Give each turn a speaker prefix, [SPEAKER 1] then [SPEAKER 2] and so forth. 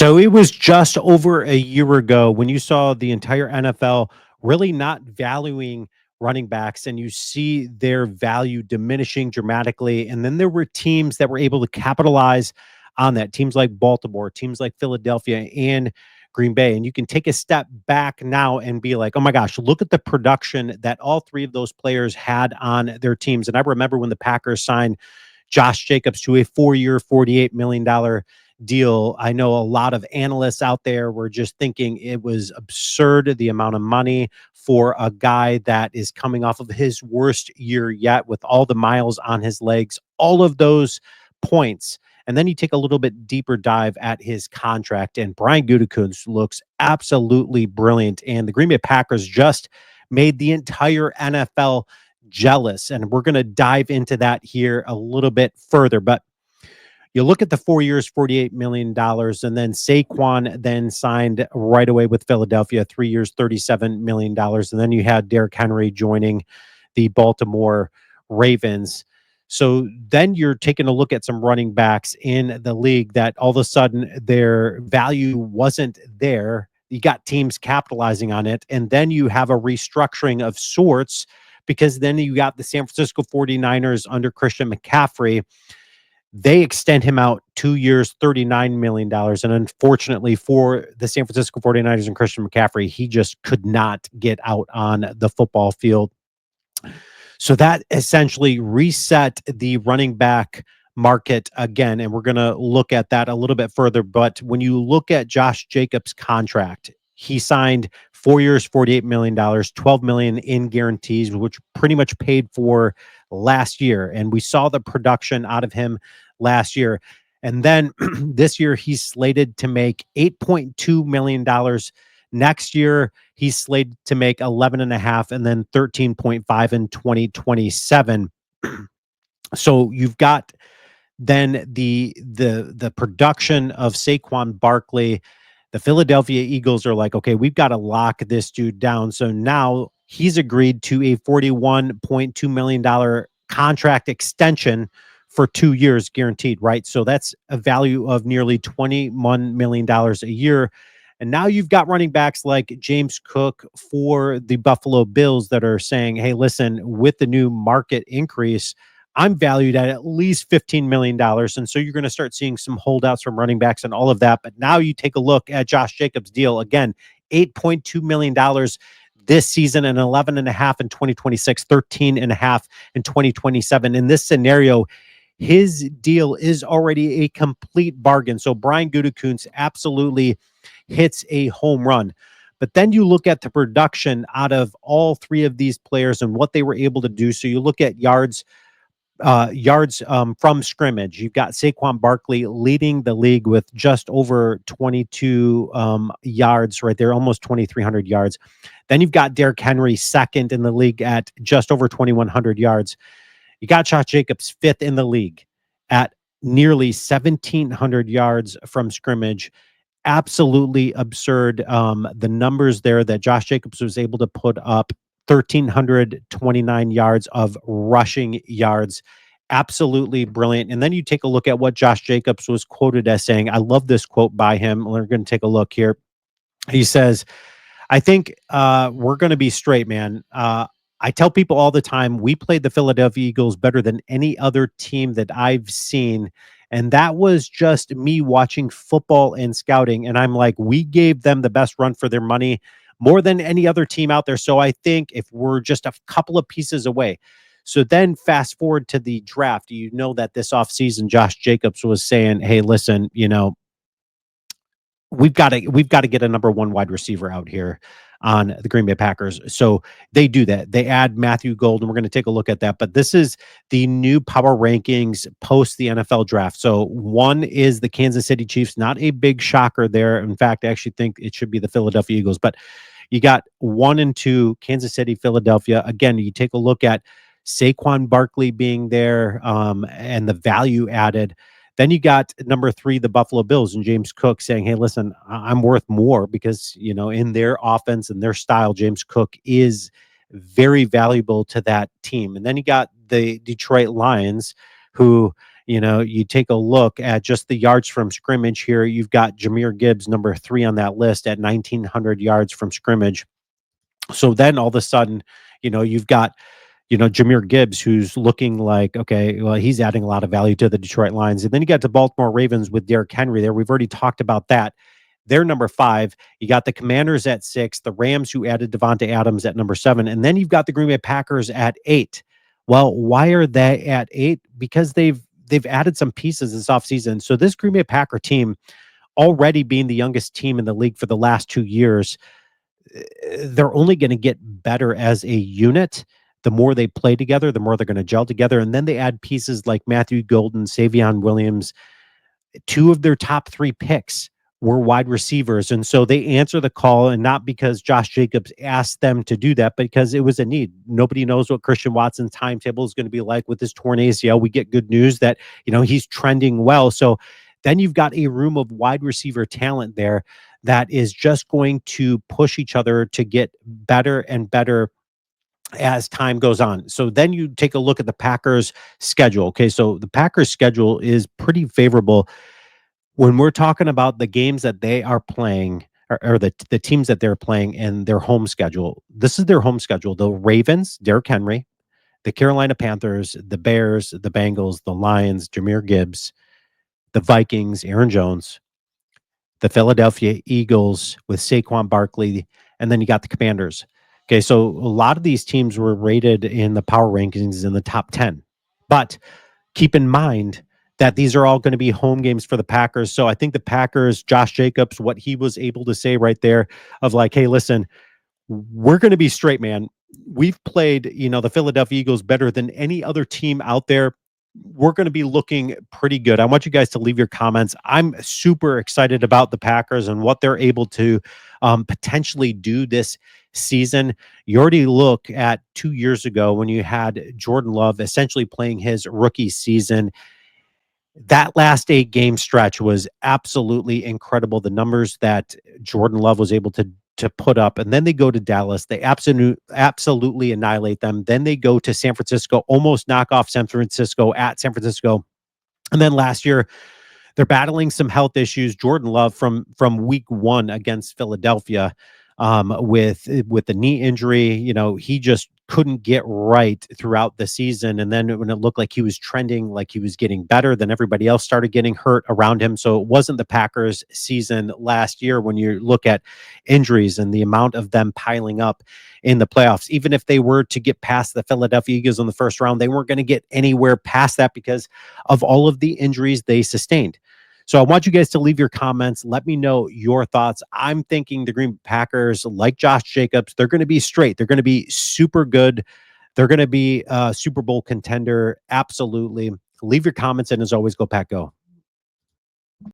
[SPEAKER 1] So it was just over a year ago when you saw the entire NFL really not valuing running backs, and you see their value diminishing dramatically. And then there were teams that were able to capitalize on that, teams like Baltimore, teams like Philadelphia and Green Bay. And you can take a step back now and be like, oh my gosh, look at the production that all three of those players had on their teams. And I remember when the Packers signed Josh Jacobs to a 4-year, $48 million deal. I know a lot of analysts out there were just thinking it was absurd, the amount of money for a guy that is coming off of his worst year yet with all the miles on his legs, all of those points. And then you take a little bit deeper dive at his contract, and Brian Gutekunst looks absolutely brilliant. And the Green Bay Packers just made the entire NFL jealous. And we're going to dive into that here a little bit further. But you look at the 4 years, $48 million, and then Saquon then signed right away with Philadelphia, 3 years, $37 million. And then you had Derrick Henry joining the Baltimore Ravens. So then you're taking a look at some running backs in the league that all of a sudden their value wasn't there. You got teams capitalizing on it. And then you have a restructuring of sorts, because then you got the San Francisco 49ers under Christian McCaffrey. They extend him out 2 years, $39 million. And unfortunately for the San Francisco 49ers and Christian McCaffrey, he just could not get out on the football field. So that essentially reset the running back market again. And we're going to look at that a little bit further. But when you look at Josh Jacobs' contract, he signed 4 years, $48 million, $12 million in guarantees, which pretty much paid for last year. And we saw the production out of him last year. And then this year, he's slated to make $8.2 million. Next year, he's slated to make 11.5 and then 13.5 in 2027. So you've got then the production of Saquon Barkley. The Philadelphia Eagles are like, okay, we've got to lock this dude down. So now he's agreed to a $41.2 million contract extension for 2 years guaranteed, right? So that's a value of nearly $21 million a year. And now you've got running backs like James Cook for the Buffalo Bills that are saying, hey, listen, with the new market increase, I'm valued at least $15 million. And so you're going to start seeing some holdouts from running backs and all of that. But now you take a look at Josh Jacobs' deal. Again, $8.2 million this season and 11.5 in 2026, 13.5 in 2027. In this scenario, his deal is already a complete bargain. So Brian Gutekunst absolutely hits a home run. But then you look at the production out of all three of these players and what they were able to do. So you look at yards from scrimmage. You've got Saquon Barkley leading the league with just over 22 yards right there, almost 2,300 yards. Then you've got Derrick Henry second in the league at just over 2,100 yards. You got Josh Jacobs fifth in the league at nearly 1,700 yards from scrimmage. Absolutely absurd. The numbers there that Josh Jacobs was able to put up, 1,329 yards of rushing yards. Absolutely brilliant. And then you take a look at what Josh Jacobs was quoted as saying. I love this quote by him. We're going to take a look here. He says, I think we're going to be straight, man. I tell people all the time, we played the Philadelphia Eagles better than any other team that I've seen. And that was just me watching football and scouting. And I'm like, we gave them the best run for their money more than any other team out there. So I think if we're just a couple of pieces away. So then fast forward to the draft, you know that this offseason, Josh Jacobs was saying, hey, listen, we've got to get a number one wide receiver out here on the Green Bay Packers. So they do that. They add Matthew Gold, and we're going to take a look at that. But this is the new power rankings post the NFL draft. So one is the Kansas City Chiefs, not a big shocker there. In fact, I actually think it should be the Philadelphia Eagles. But you got 1 and 2, Kansas City, Philadelphia. Again, you take a look at Saquon Barkley being there and the value added. Then you got number 3, the Buffalo Bills, and James Cook saying, hey, listen, I'm worth more because, in their offense and their style, James Cook is very valuable to that team. And then you got the Detroit Lions, who, You take a look at just the yards from scrimmage here. You've got Jameer Gibbs, number 3 on that list at 1,900 yards from scrimmage. So then all of a sudden, you've got Jameer Gibbs, who's looking like, okay, well, he's adding a lot of value to the Detroit Lions. And then you got the Baltimore Ravens with Derrick Henry there. We've already talked about that. They're number 5. You got the Commanders at 6, the Rams, who added Devontae Adams, at number 7, and then you've got the Green Bay Packers at 8. Well, why are they at 8? Because they've added some pieces this offseason. So this Green Bay Packer team, already being the youngest team in the league for the last 2 years, they're only going to get better as a unit. The more they play together, the more they're going to gel together. And then they add pieces like Matthew Golden, Savion Williams. 2 of their top 3 picks were wide receivers. And so they answer the call, and not because Josh Jacobs asked them to do that, but because it was a need. Nobody knows what Christian Watson's timetable is going to be like with his torn ACL. We get good news that, he's trending well. So then you've got a room of wide receiver talent there that is just going to push each other to get better and better as time goes on. So then you take a look at the Packers schedule. Okay, so the Packers schedule is pretty favorable when we're talking about the games that they are playing, or the teams that they're playing and their home schedule. This is their home schedule: the Ravens, Derrick Henry; the Carolina Panthers; the Bears; the Bengals; the Lions, Jameer Gibbs; the Vikings, Aaron Jones; the Philadelphia Eagles with Saquon Barkley; and then you got the Commanders. Okay, so a lot of these teams were rated in the power rankings in the top 10. But keep in mind that these are all going to be home games for the Packers. So I think the Packers, Josh Jacobs, what he was able to say right there of like, hey, listen, we're going to be straight, man. We've played, the Philadelphia Eagles better than any other team out there. We're going to be looking pretty good. I want you guys to leave your comments. I'm super excited about the Packers and what they're able to potentially do this season. You already look at 2 years ago when you had Jordan Love essentially playing his rookie season. That last 8-game stretch was absolutely incredible. The numbers that Jordan Love was able to put up, and then they go to Dallas. They absolutely annihilate them. Then they go to San Francisco, almost knock off San Francisco at San Francisco. And then last year, they're battling some health issues. Jordan Love from week 1 against Philadelphia, with the knee injury, he just couldn't get right throughout the season. And then when it looked like he was trending, like he was getting better, then everybody else started getting hurt around him. So it wasn't the Packers season last year when you look at injuries and the amount of them piling up in the playoffs. Even if they were to get past the Philadelphia Eagles in the first round, they weren't going to get anywhere past that because of all of the injuries they sustained. So I want you guys to leave your comments. Let me know your thoughts. I'm thinking the Green Bay Packers, like Josh Jacobs, they're going to be straight. They're going to be super good. They're going to be a Super Bowl contender. Absolutely. Leave your comments. And as always, go Pack Go.